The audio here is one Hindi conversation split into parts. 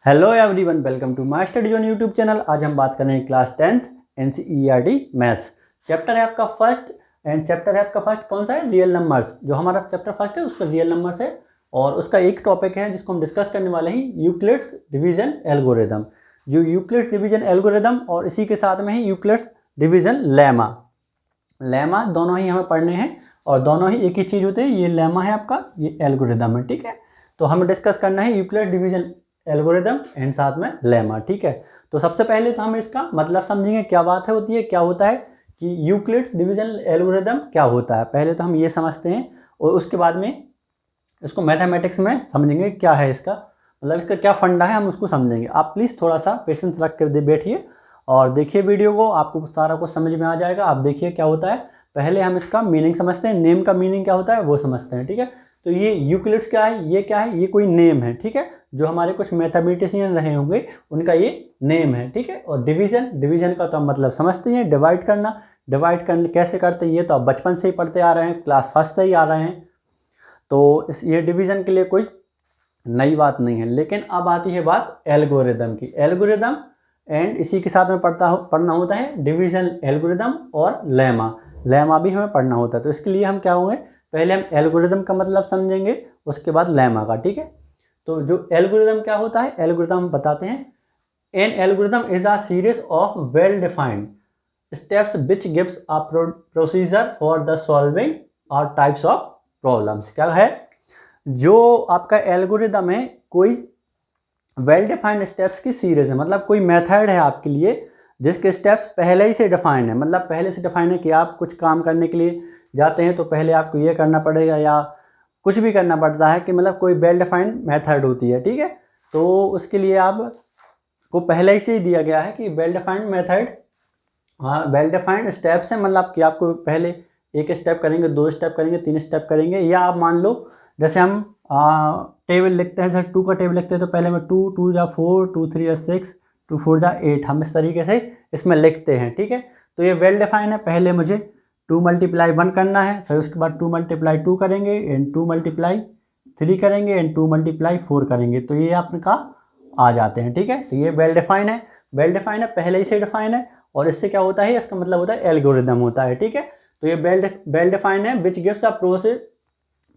Hello everyone, welcome to my study zone YouTube channel. आज हम बात कर रहे हैं class 10th NCERT maths. Chapter है आपका फर्स्ट कौन सा है? Real numbers. जो हमारा चैप्टर फर्स्ट है उसका रियल नंबर्स है और उसका एक टॉपिक है जिसको हम डिस्कस करने वाले हैं, यूक्लिड्स डिवीजन एल्गोरिदम। जो यूक्लिड्स डिवीजन एल्गोरिदम और इसी के साथ में ही यूक्लिड्स डिवीजन लेमा दोनों ही हमें पढ़ने हैं और दोनों ही एक ही चीज़ होते हैं। ये लेमा है आपका, ये एल्गोरिदम है, ठीक है। तो हमें डिस्कस करना है यूक्लिड डिवीजन एल्गोरिदम एंड साथ में लेमा, ठीक है। तो सबसे पहले तो हम इसका मतलब समझेंगे, क्या बात है होती है, क्या होता है कि यूक्लिड्स डिवीजन एल्गोरिदम क्या होता है। पहले तो हम ये समझते हैं और उसके बाद में इसको मैथमेटिक्स में समझेंगे क्या है इसका, मतलब इसका क्या फंडा है, हम उसको समझेंगे। आप प्लीज़ थोड़ा सा पेशेंस रख कर बैठिए और देखिए वीडियो को, आपको सारा कुछ समझ में आ जाएगा। आप देखिए क्या होता है। पहले हम इसका मीनिंग समझते हैं, नेम का मीनिंग क्या होता है वो समझते हैं, ठीक है। तो ये यूक्लिड्स क्या है, ये क्या है, ये कोई नेम है, ठीक है। जो हमारे कुछ मैथमेटिशियन रहे होंगे उनका ये नेम है, ठीक है। और डिवीजन का तो हम मतलब समझते हैं, डिवाइड करना कैसे करते हैं ये तो आप बचपन से ही पढ़ते आ रहे हैं, क्लास फर्स्ट से ही आ रहे हैं। तो ये डिवीजन के लिए कोई नई बात नहीं है। लेकिन अब आती है बात एल्गोरिदम की। एल्गोरिदम एंड इसी के साथ में पढ़ना होता है डिवीजन एल्गोरिदम और लेमा भी हमें पढ़ना होता है। तो इसके लिए हम क्या होंगे, पहले हम एल्गोरिदम का मतलब समझेंगे, उसके बाद लेमा का, ठीक है। तो जो एल्गोरिदम क्या होता है, एल्गोरिदम हम बताते हैं। N algorithm is a series of well defined steps which gives a procedure for the solving और टाइप्स ऑफ प्रॉब्लम्स। क्या है, जो आपका एल्गोरिदम है कोई वेल डिफाइंड स्टेप्स की सीरीज है, मतलब कोई मेथड है आपके लिए जिसके स्टेप्स पहले ही से डिफाइंड है। मतलब पहले से डिफाइंड है कि आप कुछ काम करने के लिए जाते हैं तो पहले आपको ये करना पड़ेगा या कुछ भी करना पड़ता है, कि मतलब कोई वेल डिफाइंड मेथड होती है, ठीक है। तो उसके लिए आपको पहले ही से ही दिया गया है कि वेल डिफाइंड मेथड, हाँ वेल डिफाइंड स्टेप्स है, मतलब कि आपको पहले एक स्टेप करेंगे, दो स्टेप करेंगे, तीन स्टेप करेंगे। या आप मान लो जैसे हम टेबल लिखते हैं, जैसे 2 का टेबल लिखते हैं तो पहले में 2 जा 4, 2 3 जा 6, 2 4 जा 8, हम इस तरीके से इसमें लिखते हैं, ठीक है। तो ये वेल डिफाइंड है। पहले मुझे 2 × 1 करना है, फिर उसके बाद 2 × 2 करेंगे एंड 2 × 3 करेंगे एंड 2 × 4 करेंगे, तो ये आपका आ जाते हैं, ठीक है। तो ये वेल डिफाइंड है, पहले ही से डिफाइन है। और इससे क्या होता है, इसका मतलब होता है एल्गोरिदम होता है, ठीक है। तो ये वेल डिफाइंड है which gives a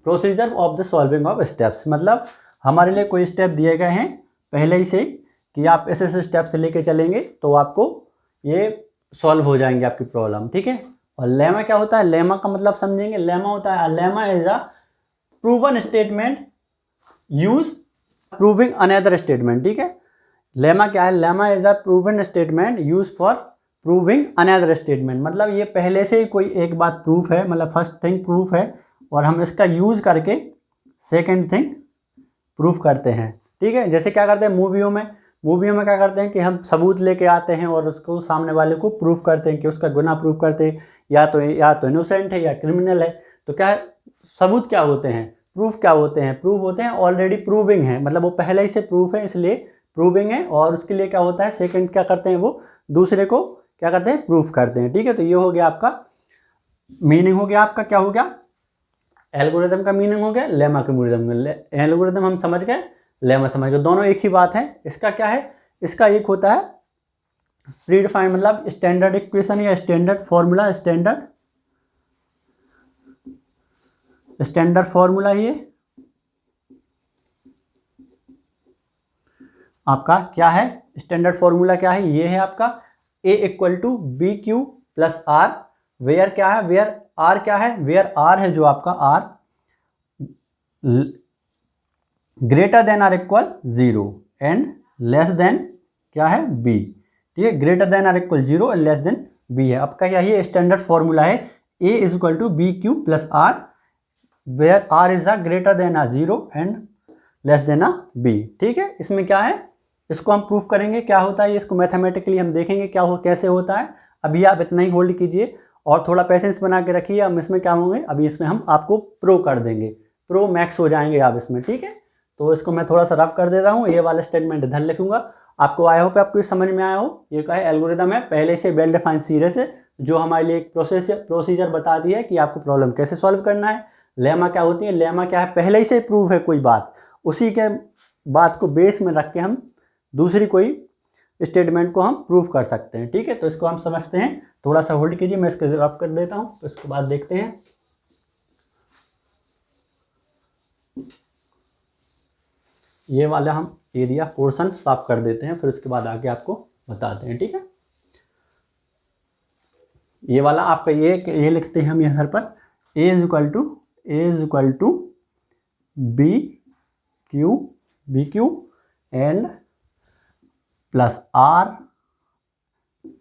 procedure of the solving of steps. मतलब हमारे लिए कोई स्टेप दिए गए हैं पहले ही से कि आप ऐसे स्टेप से लेके चलेंगे तो आपको ये सॉल्व हो जाएंगे आपकी प्रॉब्लम, ठीक है। और लेमा क्या होता है, लेमा का मतलब समझेंगे। लेमा होता है, lemma is a proven statement use proving another statement, ठीक है। लेमा क्या है, lemma is a proven statement use for proving another statement. मतलब ये पहले से ही कोई एक बात प्रूफ है, मतलब फर्स्ट थिंग प्रूफ है और हम इसका यूज करके सेकंड थिंग प्रूफ करते हैं, ठीक है। जैसे क्या करते हैं मूवियों में क्या करते हैं कि हम सबूत लेके आते हैं और उसको सामने वाले को प्रूफ करते हैं कि उसका गुनाह प्रूफ करते हैं, या तो इनोसेंट है या क्रिमिनल है। तो क्या सबूत क्या होते हैं, प्रूफ क्या होते हैं, प्रूफ होते हैं ऑलरेडी प्रूविंग है, मतलब वो पहले ही से प्रूफ है इसलिए प्रूविंग है। और उसके लिए क्या होता है, सेकंड क्या करते हैं, वो दूसरे को क्या करते हैं, प्रूफ करते हैं, ठीक है। तो ये हो गया आपका मीनिंग, हो गया आपका क्या हो गया, एल्गोरिदम का मीनिंग हो गया, लेमा का मीनिंग। एल्गोरिदम हम समझ गए, लेमा समझ गए, दोनों एक ही बात है। इसका क्या है, इसका एक होता है प्री डिफाइंड, मतलब स्टैंडर्ड इक्वेशन या स्टैंडर्ड फॉर्मूला, स्टैंडर्ड फॉर्मूला। ये आपका क्या है, स्टैंडर्ड फॉर्मूला क्या है, ये है आपका A = BQ + R, वेयर क्या है, वेयर R क्या है, वेयर R है जो आपका R greater than or equal 0 and less than क्या है B, ठीक है। Greater than or equal 0 and less than B है आपका क्या, ये स्टैंडर्ड फॉर्मूला है। A = BQ + R where R is a greater than or 0 and less than ah B, ठीक है। इसमें क्या है, इसको हम प्रूफ करेंगे क्या होता है, इसको मैथमेटिकली हम देखेंगे कैसे होता है। अभी आप इतना ही होल्ड कीजिए और थोड़ा पेशेंस बना के रखिए। हम इसमें क्या होंगे, अभी इसमें हम आपको प्रो कर देंगे, प्रो मैक्स हो जाएंगे आप इसमें, ठीक है। तो इसको मैं थोड़ा सा रफ कर दे रहा हूँ, ये वाला स्टेटमेंट इधर लिखूंगा। आपको आई होप आपको समझ में आया हो। ये क्या है, एल्गोरिदम है, पहले से वेल डिफाइंड सीरीज है जो हमारे लिए एक प्रोसीजर बता दी है कि आपको प्रॉब्लम कैसे सॉल्व करना है। लेमा क्या होती है, लेमा क्या है, पहले ही से प्रूफ है कोई बात, उसी के बात को बेस में रख के हम दूसरी कोई स्टेटमेंट को हम प्रूव कर सकते हैं। ठीक है, तो इसको हम समझते हैं। थोड़ा सा होल्ड कीजिए, मैं इसको रब कर देता हूँ, तो इसके बाद देखते हैं। ये वाला हम एरिया पोर्शन साफ कर देते हैं, फिर उसके बाद आगे आपको बताते हैं। ठीक है, ये वाला आपका ये लिखते हैं हम यहाँ पर A is equal to B Q and plus R.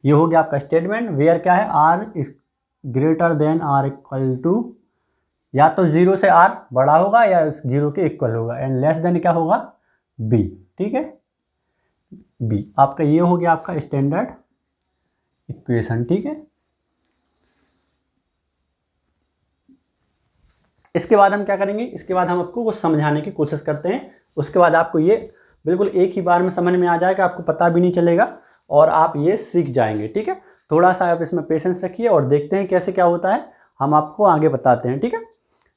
ये हो गया आपका स्टेटमेंट। वेयर क्या है, R is greater than or equal to, या तो 0 से आर बड़ा होगा या 0 के इक्वल होगा, एंड लेस देन क्या होगा, बी। ठीक है, बी आपका ये हो गया आपका स्टैंडर्ड इक्वेशन। ठीक है, इसके बाद हम क्या करेंगे, इसके बाद हम आपको कुछ समझाने की कोशिश करते हैं। उसके बाद आपको ये बिल्कुल एक ही बार में समझ में आ जाएगा, आपको पता भी नहीं चलेगा और आप ये सीख जाएंगे। ठीक है, थोड़ा सा आप इसमें पेशेंस रखिए और देखते हैं कैसे क्या होता है, हम आपको आगे बताते हैं। ठीक है,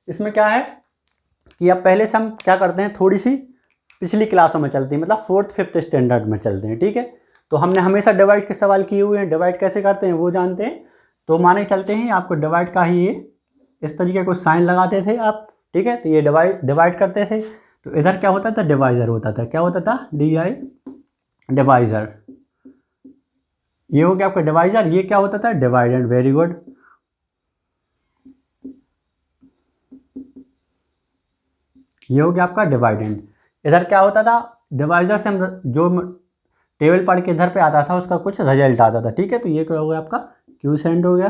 इसमें क्या है कि अब पहले से हम क्या करते हैं, थोड़ी सी पिछली क्लासों में चलते हैं, मतलब 4th 5th स्टैंडर्ड में चलते हैं। ठीक है, तो हमने हमेशा डिवाइड के सवाल किए हुए हैं, डिवाइड कैसे करते हैं वो जानते हैं। तो माने चलते हैं आपको डिवाइड का ही ये इस तरीके को साइन लगाते थे आप। ठीक है, तो ये डिवाइड करते थे, तो इधर क्या होता था, डिवाइजर होता था। क्या होता था, DI डिवाइजर। ये हो गया आपका डिवाइजर, ये क्या होता था, डिवाइडेंड। Very good. ये हो गया आपका डिवाइडेंड। इधर क्या होता था, डिवाइजर से हम जो टेबल पढ़ के इधर पे आता था उसका कुछ रिजल्ट आता था। ठीक है, तो ये क्या हो गया आपका क्यूसेंट हो गया।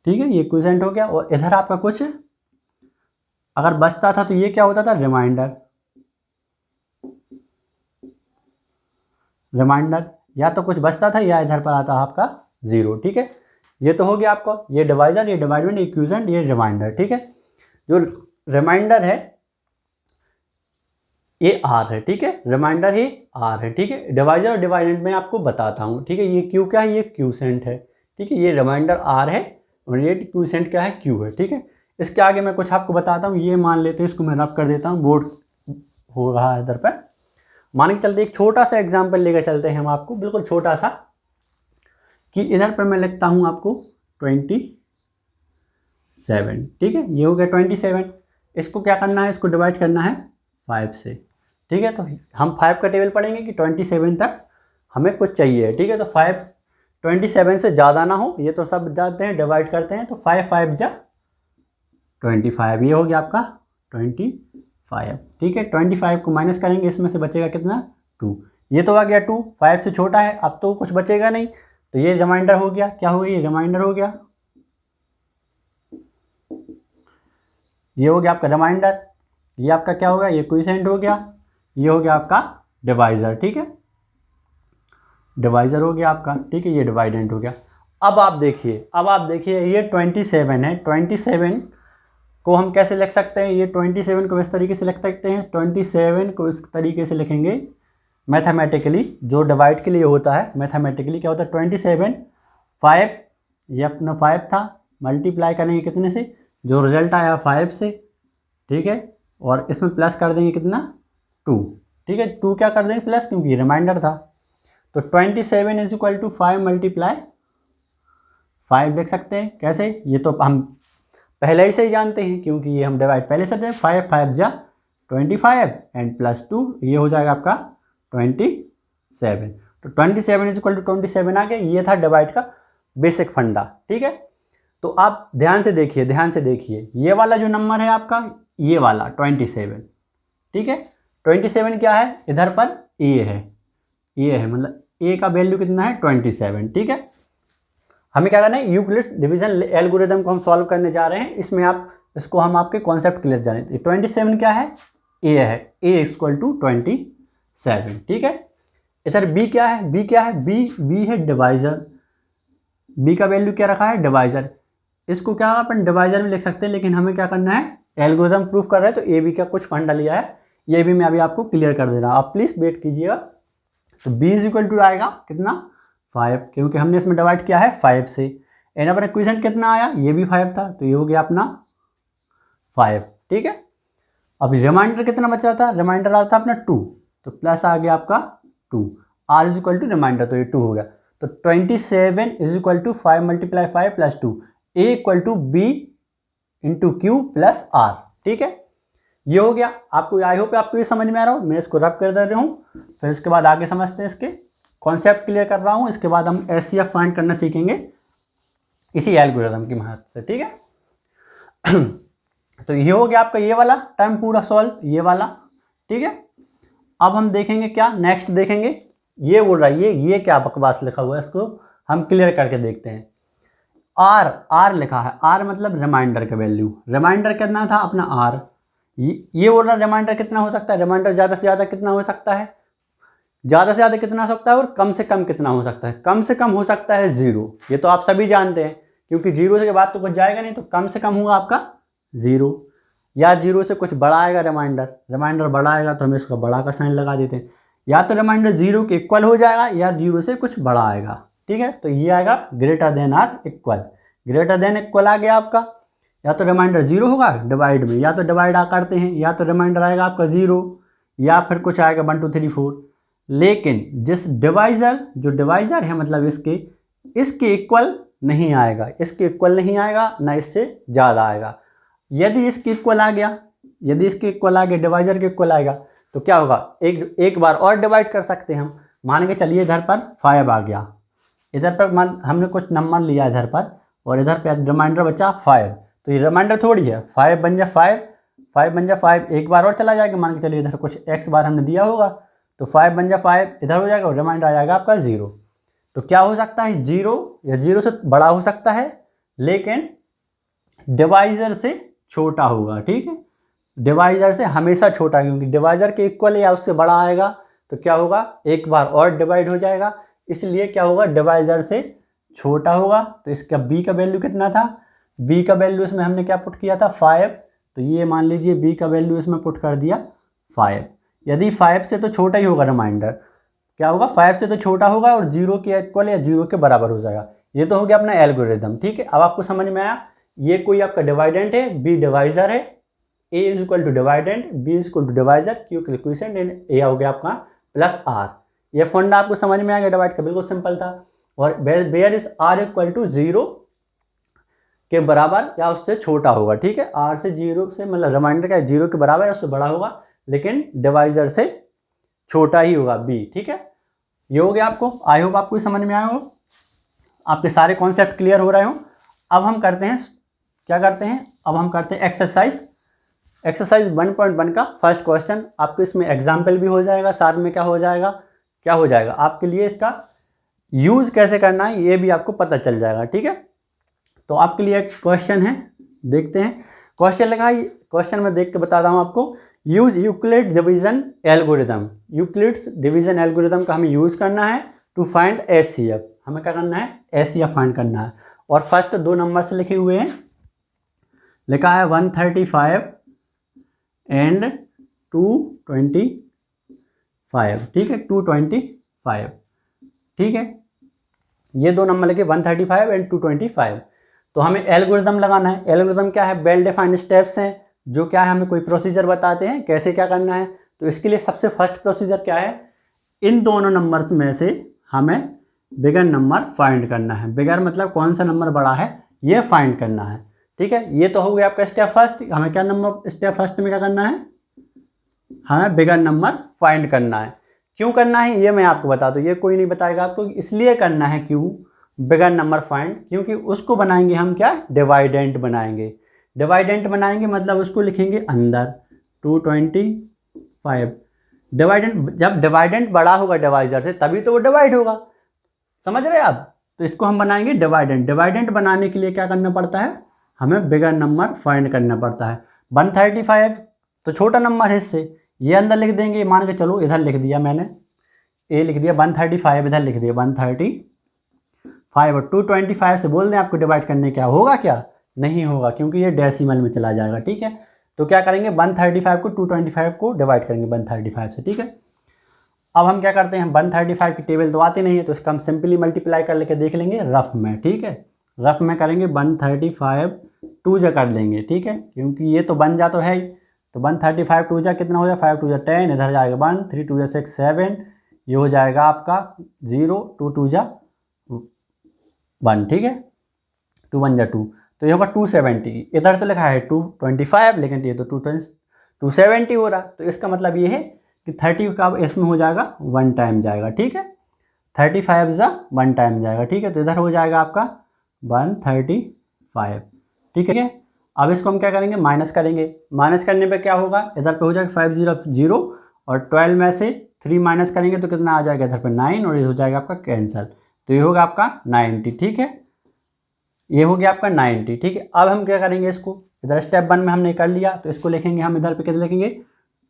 ठीक है, ये क्यूसेंट हो गया। और इधर आपका कुछ अगर बचता था तो ये क्या होता था, रिमाइंडर। या तो कुछ बचता था या इधर पर आता आपका 0। ठीक है, ये तो हो गया आपको, ये डिवाइजर, ये डिवाइडमेंट, ये क्यूसेंट, ये रिमाइंडर। ठीक है, जो रिमाइंडर है ये आर है। ठीक है, रिमाइंडर ही आर है। ठीक है, डिवाइजर और डिवाइडेंट में आपको बताता हूँ। ठीक है, ये क्यू क्या है, ये क्यूसेंट है। ठीक है, ये रिमाइंडर आर है और ये क्यूसेंट क्या है, क्यू है। ठीक है, इसके आगे मैं कुछ आपको बताता हूँ। ये मान लेते हैं, इसको मैं रब कर देता हूँ, बोर्ड हो रहा है इधर पर। मान के चलते एक छोटा सा एग्जाम्पल लेकर चलते हैं हम आपको, बिल्कुल छोटा सा, कि इधर पर मैं लिखता हूँ आपको 27। ठीक है, ये हो गया 27। इसको क्या करना है, इसको डिवाइड करना है 5 से। ठीक है, तो हम 5 का टेबल पढ़ेंगे कि 27 तक हमें कुछ चाहिए। ठीक है, तो 5 27 से ज़्यादा ना हो, ये तो सब जानते हैं, डिवाइड करते हैं। तो 5 5 जा 25, ये हो गया आपका 25। ठीक है, 25 को माइनस करेंगे, इसमें से बचेगा कितना, 2। ये तो आ गया 2, 5 से छोटा है, अब तो कुछ बचेगा नहीं, तो ये रिमाइंडर हो गया। क्या हो गया, ये रिमाइंडर हो गया। ये हो गया आपका रिमाइंडर। ये आपका क्या होगा, ये क्वोशिएंट हो गया। ये हो गया आपका डिवाइजर। ठीक है, डिवाइजर हो गया आपका। ठीक है, ये डिवाइडेंट हो गया। अब आप देखिए ये 27 है। 27 को हम कैसे लिख सकते हैं, ये 27 को इस तरीके से लिख सकते हैं। 27 को इस तरीके से लिखेंगे मैथमेटिकली, जो डिवाइड के लिए होता है। मैथमेटिकली क्या होता है, 27 5, ये अपना 5 था, मल्टीप्लाई करेंगे कितने से, जो रिजल्ट आया 5 से। ठीक है, और इसमें प्लस कर देंगे कितना, 2। ठीक है, 2 क्या कर देंगे प्लस, क्योंकि रिमाइंडर था। तो 27 इज इक्वल टू 5 मल्टीप्लाई 5 देख सकते हैं कैसे, ये तो हम पहले से ही जानते हैं, क्योंकि ये हम डिवाइड पहले से 5 5 जा 25 एंड प्लस 2, ये हो जाएगा आपका 27। तो 27 इज इक्वल टू 27 आ गया। ये था डिवाइड का बेसिक फंडा। ठीक है, तो आप ध्यान से देखिए, ये वाला जो नंबर है आपका, ये वाला 27। ठीक है, 27 क्या है, इधर पर ए है, मतलब ए का वैल्यू कितना है, 27। ठीक है, हमें क्या करना है, यूक्लिड्स डिवीजन एल्गोरिथम को हम सॉल्व करने जा रहे हैं। इसमें आप इसको हम आपके कॉन्सेप्ट क्लियर जाने। 27 क्या है, ए है, ए इक्वल टू 27। ठीक है, इधर बी क्या है, बी है डिवाइजर। बी का वैल्यू क्या रखा है, डिवाइजर। इसको क्या अपन डिवाइजर में लिख सकते हैं, लेकिन हमें क्या करना है, एल्गोरिथम प्रूफ कर रहे हैं, तो ए बी का कुछ फंडा लिया है, ये भी मैं अभी आपको क्लियर कर दे रहा हूँ, आप प्लीज़ वेट कीजिएगा। तो बी इज इक्वल टू आएगा कितना, 5, क्योंकि हमने इसमें डिवाइड किया है 5 से। एंड अपना क्वेश्चन कितना आया, ये भी 5 था, तो ये हो गया अपना 5। ठीक है, अभी रिमाइंडर कितना बच रहा था, रिमाइंडर आ रहा था अपना 2, तो प्लस आ गया आपका 2, R is equal to reminder, तो ये 2 हो गया। तो 27 is equal to 5 multiply 5 plus 2, A equal to B into Q plus R. ठीक है, ये हो गया। आपको आई होप आपको ये समझ में आ रहा हो। मैं इसको रब कर दे रहा हूँ, फिर इसके बाद आगे समझते हैं, इसके कॉन्सेप्ट क्लियर कर रहा हूँ। इसके बाद हम एचसीएफ फाइंड करना सीखेंगे इसी एल्गोरिथम की मदद से। ठीक है तो ये हो गया आपका ये वाला टर्म पूरा सॉल्व, ये वाला। ठीक है, अब हम देखेंगे क्या नेक्स्ट देखेंगे। ये बोल रहा है ये क्या बकवास लिखा हुआ है, इसको हम क्लियर करके देखते हैं। आर लिखा है, आर मतलब रिमाइंडर का वैल्यू, रिमाइंडर कितना था अपना आर। ये बोल रहा है रिमाइंडर कितना हो सकता है, रिमाइंडर ज़्यादा से ज़्यादा कितना हो सकता है, ज़्यादा से ज़्यादा कितना हो सकता है, और कम से कम कितना हो सकता है। कम से कम हो सकता है 0, ये तो आप सभी जानते हैं, क्योंकि 0 के बाद तो कुछ जाएगा नहीं, तो कम से कम होगा आपका 0, या 0 से कुछ बड़ा आएगा रिमाइंडर बड़ा आएगा तो हम इसका बड़ा का साइन लगा देते हैं। या तो रिमाइंडर 0 के इक्वल हो जाएगा या 0 से कुछ बड़ा आएगा। ठीक है, तो ये आएगा greater than or equal, greater than equal आ गया आपका। या तो रिमाइंडर 0 होगा डिवाइड में, या तो डिवाइड करते हैं, या तो रिमाइंडर आएगा आपका 0, या फिर कुछ आएगा 1 2 3 4। लेकिन जिस जो डिवाइजर है मतलब इसके इक्वल नहीं आएगा, इसके इक्वल नहीं आएगा, ना इससे ज़्यादा आएगा। यदि इसके इक्वल आ गया, डिवाइजर के इक्वल आएगा, तो क्या होगा, एक बार और डिवाइड कर सकते हैं हम। मान के चलिए इधर पर 5 आ गया, इधर पर हमने कुछ नंबर लिया इधर पर, और इधर पर रिमाइंडर बचा 5, तो ये रिमाइंडर थोड़ी है, 5 बन जाए 5 बन जाए 5, एक बार और चला जाएगा। मान के चलिए इधर कुछ x बार हमने दिया होगा, तो 5 बन जाए 5 इधर हो जाएगा, और रिमाइंडर आ जाएगा आपका 0। तो क्या हो सकता है, 0 या 0 से बड़ा हो सकता है, लेकिन डिवाइजर से छोटा होगा। ठीक है, डिवाइजर से हमेशा छोटा, क्योंकि डिवाइजर के इक्वल या उससे बड़ा आएगा तो क्या होगा, एक बार और डिवाइड हो जाएगा, इसलिए क्या होगा, डिवाइजर से छोटा होगा। तो इसका b का वैल्यू कितना था, b का वैल्यू इसमें हमने क्या पुट किया था 5, तो ये मान लीजिए b का वैल्यू इसमें पुट कर दिया 5। यदि 5 से तो छोटा ही होगा रिमाइंडर, क्या होगा, 5 से तो छोटा होगा और 0 के इक्वल या 0 के बराबर हो जाएगा। ये तो हो गया अपना एल्गोरिथम। ठीक है, अब आपको समझ में आया, ये कोई आपका डिवाइडेंट है, b डिवाइजर है, a is equal to dividend, b is equal to divisor, q quotient, and a हो गया आपका प्लस r। ये फंडा आपको समझ में आ गया, डिवाइड का बिल्कुल सिंपल था। और where is r equal to 0 के बराबर या उससे छोटा होगा। ठीक है, r से 0 से मतलब रिमाइंडर का 0 के बराबर या उससे बड़ा होगा, लेकिन डिवाइजर से छोटा ही होगा b। ठीक है, ये हो गया आपको, आई होप आपको समझ में आया हो, आपके सारे कॉन्सेप्ट क्लियर हो रहे हो। अब हम करते हैं, क्या करते हैं, अब हम करते हैं एक्सरसाइज 1.1 का फर्स्ट क्वेश्चन। आपको इसमें एग्जाम्पल भी हो जाएगा, साथ में क्या हो जाएगा आपके लिए इसका यूज़ कैसे करना है ये भी आपको पता चल जाएगा। ठीक है, तो आपके लिए एक क्वेश्चन है, देखते हैं। क्वेश्चन लिखा है, क्वेश्चन में देख के बताता हूँ आपको। Use Euclid division algorithm, Euclid's division algorithm का हमें यूज़ करना है टू फाइंड एचसीएफ। हमें क्या करना है, एचसीएफ फाइंड करना है। और फर्स्ट 2 नंबर से लिखे हुए हैं, लिखा है 135 एंड 225। ठीक है, 225। ठीक है, ये 2 नंबर लिखे 135 एंड 225। तो हमें एल्गोरिथम लगाना है। एल्गोरिथम क्या है, वेल डिफाइंड स्टेप्स हैं, जो क्या है हमें कोई प्रोसीजर बताते हैं कैसे क्या करना है। तो इसके लिए सबसे फर्स्ट प्रोसीजर क्या है, इन दोनों नंबर्स में से हमें बिगर नंबर फाइंड करना है। बिगर मतलब कौन सा नंबर बड़ा है ये फाइंड करना है। ठीक है, ये तो हो गया आपका स्टेप फर्स्ट। हमें क्या नंबर स्टेप फर्स्ट में क्या करना है, हमें बिगर नंबर फाइंड करना है। क्यों करना है ये मैं आपको बता दूँ, ये कोई नहीं बताएगा आपको। इसलिए करना है क्यों बिगर नंबर फाइंड, क्योंकि उसको बनाएंगे हम क्या, डिवाइडेंट बनाएंगे। डिवाइडेंट बनाएंगे मतलब उसको लिखेंगे अंदर 225। डिवाइडेंट, जब डिवाइडेंट बड़ा होगा डिवाइजर से तभी तो वो डिवाइड होगा, समझ रहे हैं आप। तो इसको हम बनाएंगे डिवाइडेंट। डिवाइडेंट बनाने के लिए क्या करना पड़ता है, हमें बिगर नंबर फाइंड करना पड़ता है। 135 तो छोटा नंबर है इससे, ये अंदर लिख देंगे। मान के चलो इधर लिख दिया मैंने, ए लिख दिया, 135 इधर लिख दिया 135, और 225 से बोल दें आपको डिवाइड करने, क्या होगा, क्या नहीं होगा, क्योंकि ये डेसिमल में चला जाएगा। ठीक है, तो क्या करेंगे 135 को 225 को डिवाइड करेंगे 135 से। ठीक है, अब हम क्या करते हैं, 135 की टेबल तो आती नहीं है, तो इसका हम सिंपली मल्टीप्लाई कर लेके देख लेंगे रफ में। ठीक है, रफ में करेंगे 135 2 जा कर देंगे। ठीक है, क्योंकि ये तो बन जा तो है ही, तो 135 टू जा कितना हो जाए, 5 टू जा 10, इधर जाएगा 1, 3 टू जा 6 7, ये हो जाएगा आपका 0, 2 टू जा 1, ठीक है, 2 1 जा 2, तो ये होगा 270। इधर तो लिखा है 225, लेकिन ये तो 270 हो रहा, तो इसका मतलब ये है कि 30 का इसमें हो जाएगा 1 टाइम जाएगा, ठीक है, 35 जा 1 टाइम जाएगा, ठीक है, तो इधर हो जाएगा आपका 135, ठीक है। अब इसको हम क्या करेंगे, माइनस करेंगे, माइनस करने पे क्या होगा, इधर पे हो जाएगा 5 0 0, और 12 में से 3 माइनस करेंगे तो कितना आ जाएगा, इधर पे 9, और ये हो जाएगा आपका कैंसिल, तो ये होगा आपका 90, ठीक है, ये हो गया आपका 90, ठीक है। अब हम क्या करेंगे, इसको इधर स्टेप 1 में हमने कर लिया, तो इसको लिखेंगे हम इधर पे कितना लिखेंगे,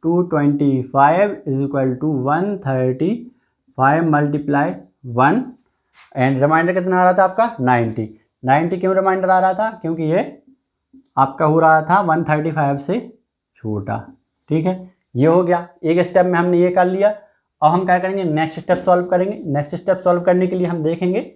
225 is equal to 135 multiply 1, and reminder कितना आ रहा था आपका 90 क्यों रिमाइंडर आ रहा था, क्योंकि ये आपका हो रहा था 135 से छोटा, ठीक है, ये हो गया। एक स्टेप में हमने ये कर लिया। अब हम क्या करेंगे, नेक्स्ट स्टेप सॉल्व करेंगे। नेक्स्ट स्टेप सॉल्व करने के लिए हम देखेंगे,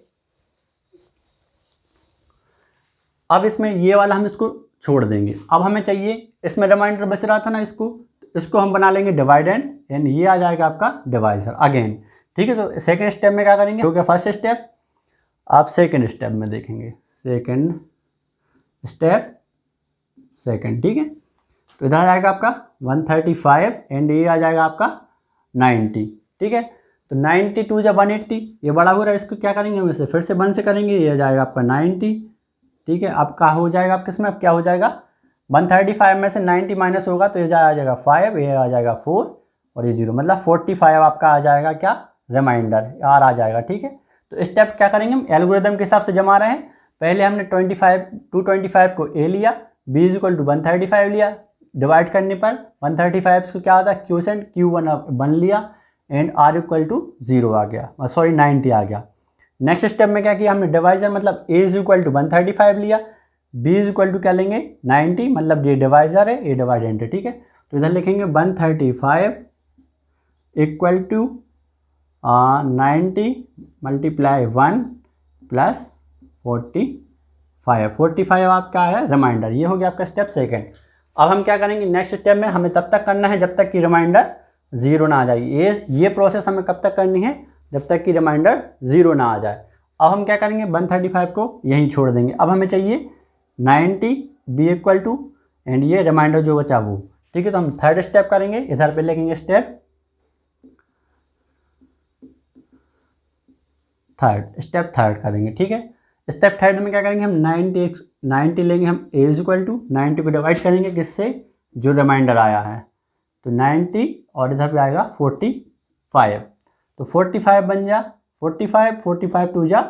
अब इसमें ये वाला हम इसको छोड़ देंगे। अब हमें चाहिए, इसमें रिमाइंडर बच रहा था ना, इसको हम बना लेंगे डिवाइडेंड, एंड ये आ जाएगा आपका डिवाइजर अगेन, ठीक है। तो सेकंड स्टेप में क्या करेंगे, हो गया फर्स्ट स्टेप, आप सेकंड स्टेप में देखेंगे, सेकंड स्टेप सेकंड, ठीक है। तो इधर आ जाएगा आपका 135 एंड ये आ जाएगा आपका 90, ठीक है। तो 90 2 जा 180, ये बड़ा हो रहा है, इसको क्या करेंगे, हम इसे फिर से 1 से करेंगे, ये आ जाएगा आपका 90, ठीक है। अब क्या हो जाएगा आपके इसमें, अब क्या हो जाएगा, 135 में से 90 माइनस होगा तो ये आ जाएगा 5, ये आ जाएगा 4 और ये 0, मतलब 45 आपका आ जाएगा क्या, रिमाइंडर आर आ जाएगा, ठीक है। तो स्टेप क्या करेंगे, हम एल्गोरिदम के हिसाब से जमा रहे हैं। पहले हमने 225 को ए लिया, बी इज इक्वल टू 135 लिया, डिवाइड करने पर 135 को क्या आता है, क्यूसेंट Q1 लिया, एंड आर इक्वल टू 0 आ गया, सॉरी 90 आ गया। नेक्स्ट स्टेप में क्या किया हमने, डिवाइजर मतलब ए इज इक्वल टू 135 लिया, बी इज इक्वल टू क्या लेंगे 90, मतलब ये डिवाइजर है, ये डिवाइडेंट है, ठीक है। तो इधर लिखेंगे 135 इक्वल टू 90 मल्टीप्लाई 1 प्लस 45 आपका है रिमाइंडर, ये हो गया आपका स्टेप सेकंड। अब हम क्या करेंगे, नेक्स्ट स्टेप में हमें तब तक करना है जब तक कि रिमाइंडर 0 ना आ जाए। ये प्रोसेस हमें कब तक करनी है, जब तक कि रिमाइंडर 0 ना आ जाए। अब हम क्या करेंगे, 135 को यहीं छोड़ देंगे। अब हमें चाहिए 90 बी इक्वल टू एंड ये रिमाइंडर जो बचा वो, ठीक है। तो हम थर्ड स्टेप करेंगे, इधर पे लिखेंगे स्टेप थर्ड करेंगे, ठीक है। स्टेप थर्ड में क्या करेंगे, हम 90 लेंगे, हम ए इज इक्वल टू 90 को डिवाइड करेंगे किससे, जो रिमाइंडर आया है, तो 90 और इधर पे आएगा 45, तो 45 बन जा 45 टू जा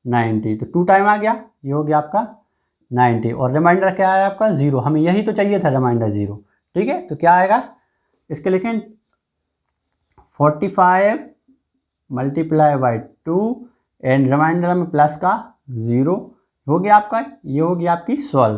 90, तो 2 टाइम आ गया, ये हो गया आपका 90, और रिमाइंडर क्या आया आपका 0, हमें यही तो चाहिए था रिमाइंडर 0, ठीक है। तो क्या आएगा, इसके लिखें 45 मल्टीप्लाई बाई 2 एंड रिमाइंडर में प्लस का 0 हो गया आपका, ये हो गया आपकी सॉल्व।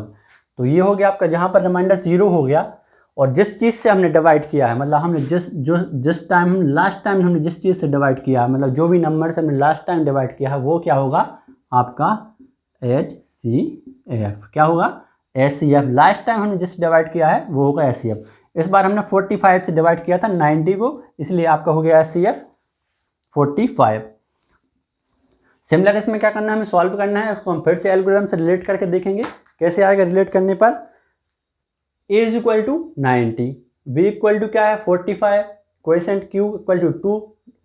तो ये हो गया आपका, जहाँ पर रिमाइंडर 0 हो गया और जिस चीज़ से हमने डिवाइड किया है, मतलब हमने जिस टाइम हम लास्ट टाइम हमने जिस चीज़ से डिवाइड किया है, मतलब जो भी नंबर से हमने लास्ट टाइम डिवाइड किया है, वो क्या होगा आपका HCF, क्या होगा HCF। लास्ट टाइम हमने जिस डिवाइड किया है वो होगा HCF। इस बार हमने 45 से डिवाइड किया था 90 को, इसलिए आपका हो गया HCF 45। सिमिलर इसमें क्या करना है, हमें सॉल्व करना है, उसको हम फिर से एल्गोरिथम से रिलेट करके देखेंगे कैसे आएगा। रिलेट करने पर A is equal to 90, B equal to क्या है 45, question Q equal to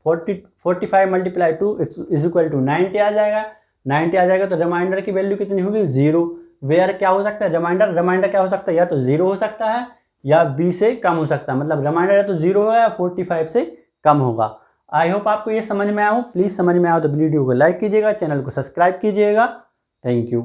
45 multiply 2 is equal to 90 आ जाएगा। 90 आ जाएगा तो रिमाइंडर की वैल्यू कितनी होगी 0। वेयर क्या हो सकता है, रिमाइंडर क्या हो सकता है, या तो 0 हो सकता है या B से कम हो सकता है, मतलब रिमाइंडर या तो 0 होगा या 45 से कम होगा। आई होप आपको ये समझ में आया हो। प्लीज़ समझ में आया हो तो वीडियो को लाइक कीजिएगा, चैनल को सब्सक्राइब कीजिएगा। Thank you.